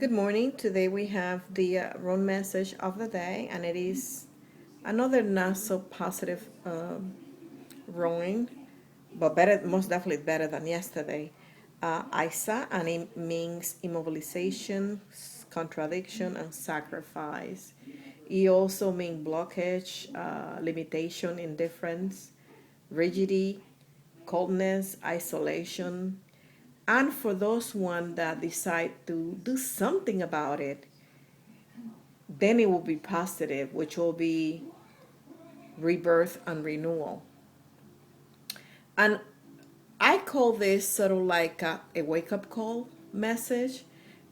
Good morning. Today we have the Rune Message of the day, and it is another not so positive rune, but better, most definitely better than yesterday. Isa, and it means immobilization, contradiction, and sacrifice. It also means blockage, limitation, indifference, rigidity, coldness, isolation, and for those one that decide to do something about it, then it will be positive, which will be rebirth and renewal. And I call this sort of like a wake up call message,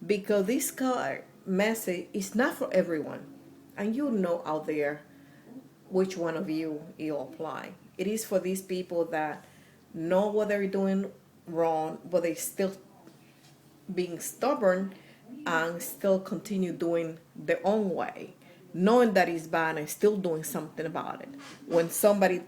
because this card message is not for everyone. And you know out there which one of you will apply. It is for these people that know what they're doing wrong, but they still being stubborn and still continue doing their own way, knowing that it's bad and still doing something about it. When somebody,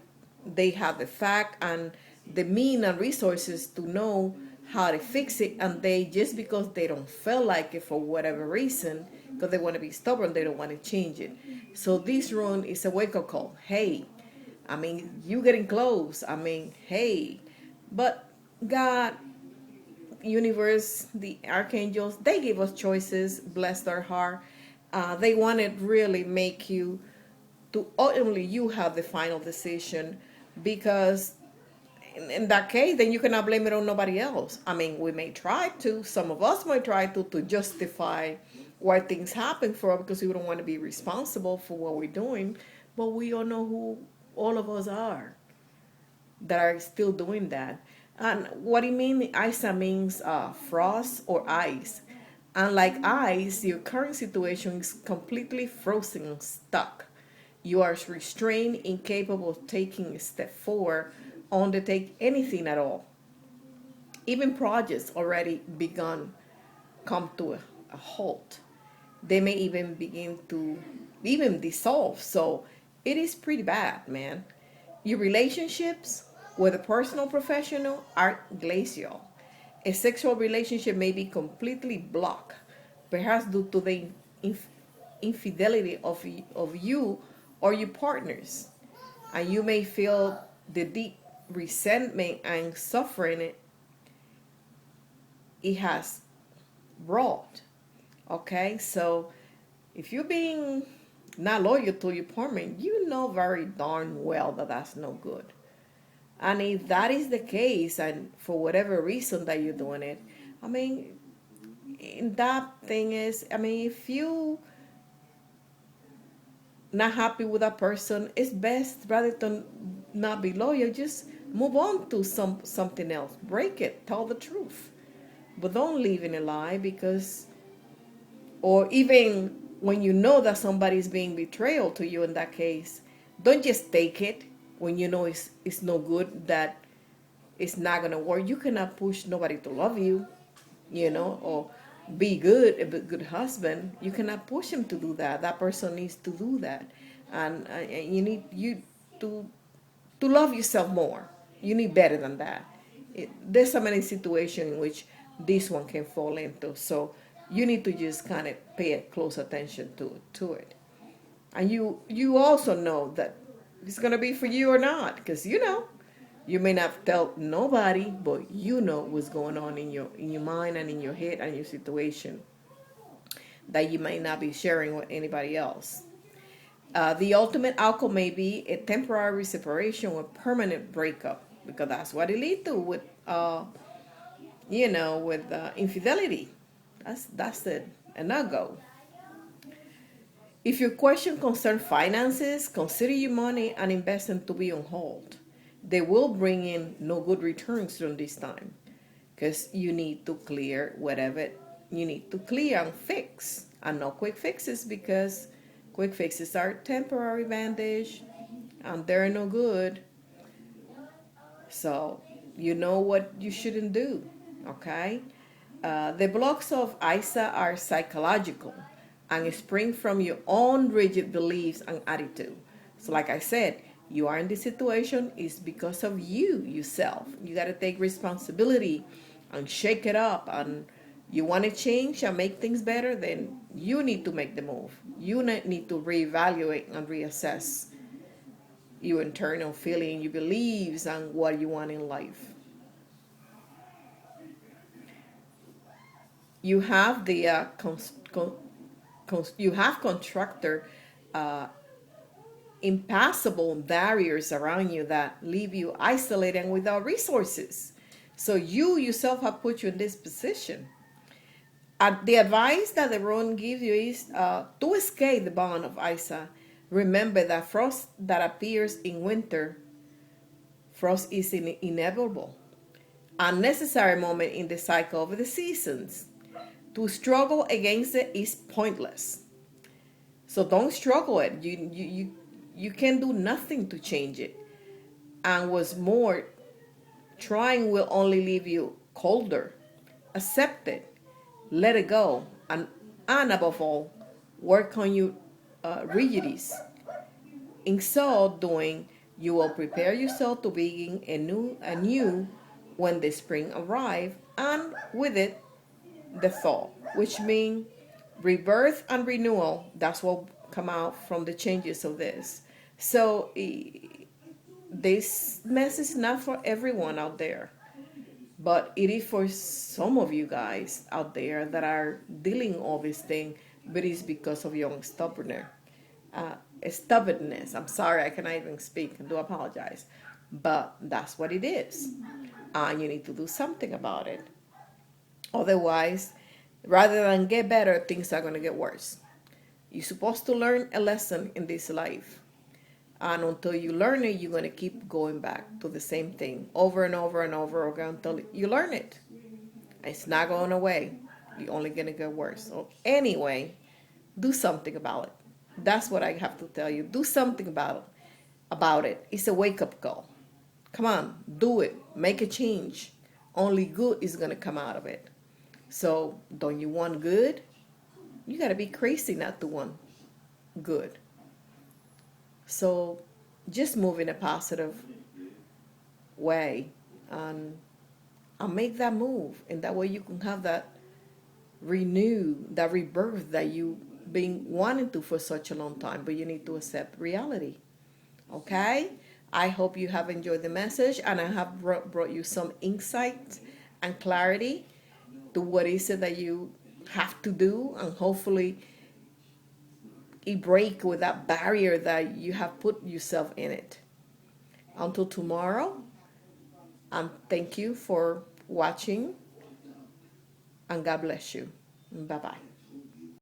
they have the fact and the mean and resources to know how to fix it, and they, just because they don't feel like it for whatever reason, because they want to be stubborn, they don't want to change it. So this rune is a wake-up call. Hey, I mean, you getting close. I mean, hey, but God, universe, the archangels, they give us choices. Bless their heart. They want to really make you to ultimately you have the final decision, because in that case, then you cannot blame it on nobody else. I mean, we may try to, some of us might try to justify why things happen for us, because we don't want to be responsible for what we're doing, but we all know who all of us are that are still doing that. And what it means, ISA means frost or ice. And like ice, your current situation is completely frozen and stuck. You are restrained, incapable of taking a step forward, undertake anything at all. Even projects already begun come to a halt. They may even begin to even dissolve. So it is pretty bad, man. Your relationships, whether personal or professional, are glacial. A sexual relationship may be completely blocked, perhaps due to the infidelity of you or your partners. And you may feel the deep resentment and suffering it has brought. Okay, so if you're being not loyal to your partner, you know very darn well that that's no good. And if that is the case, and for whatever reason that you're doing it, I mean, that thing is, I mean, if you not happy with that person, it's best rather than not be loyal, just move on to something else. Break it, tell the truth. But don't live in a lie, because, or even when you know that somebody's being betrayal to you, in that case, don't just take it when you know it's no good, that it's not gonna work. You cannot push nobody to love you, or be good, a good husband. You cannot push him to do that. That person needs to do that, and you need you to love yourself more. You need better than that. There's so many situations in which this one can fall into. So you need to just kind of pay close attention to it. And you also know that it's gonna be for you or not, because you may not tell nobody, but you know what's going on in your mind and in your head and your situation that you may not be sharing with anybody else. The ultimate outcome may be a temporary separation or permanent breakup, because that's what it leads to with infidelity. That's it, a no-go. If your question concerns finances, consider your money and investment to be on hold. They will bring in no good returns during this time, because you need to clear whatever you need to clear and fix, and no quick fixes, because quick fixes are temporary bandage and they're no good. So you know what you shouldn't do, okay? The blocks of ISA are psychological and spring from your own rigid beliefs and attitude. So like I said, you are in this situation is because of you yourself. You got to take responsibility and shake it up and You want to change and make things better, then you need to make the move. You need to reevaluate and reassess your internal feeling, your beliefs, and what you want in life. You have the you have contractor impassable barriers around you that leave you isolated and without resources. So you yourself have put you in this position. The advice that the rune gives you is to escape the bond of Isa. Remember that frost that appears in winter, frost is inevitable, a necessary moment in the cycle of the seasons. To struggle against it is pointless. So don't struggle it. You can do nothing to change it. And what's more, trying will only leave you colder. Accept it. Let it go. And above all, work on your rigidities. In so doing, you will prepare yourself to begin anew when the spring arrives, and with it, the thaw, which means rebirth and renewal. That's what come out from the changes of this. So this message is not for everyone out there, but it is for some of you guys out there that are dealing all this thing, but it's because of your own stubbornness. I'm sorry, I cannot even speak. I do apologize, but that's what it is, and you need to do something about it. Otherwise, rather than get better, things are going to get worse. You're supposed to learn a lesson in this life. And until you learn it, you're going to keep going back to the same thing over and over and over again until you learn it. It's not going away. You're only going to get worse. So anyway, do something about it. That's what I have to tell you. Do something about it. It's a wake-up call. Come on, do it. Make a change. Only good is going to come out of it. So don't you want good? You got to be crazy not to want good. So just move in a positive way and make that move. And that way you can have that that rebirth that you've been wanting to for such a long time. But you need to accept reality. Okay? I hope you have enjoyed the message, and I have brought you some insight and clarity to what is it that you have to do, and hopefully it break with that barrier that you have put yourself in it. Until tomorrow, and thank you for watching, and God bless you. Bye-bye.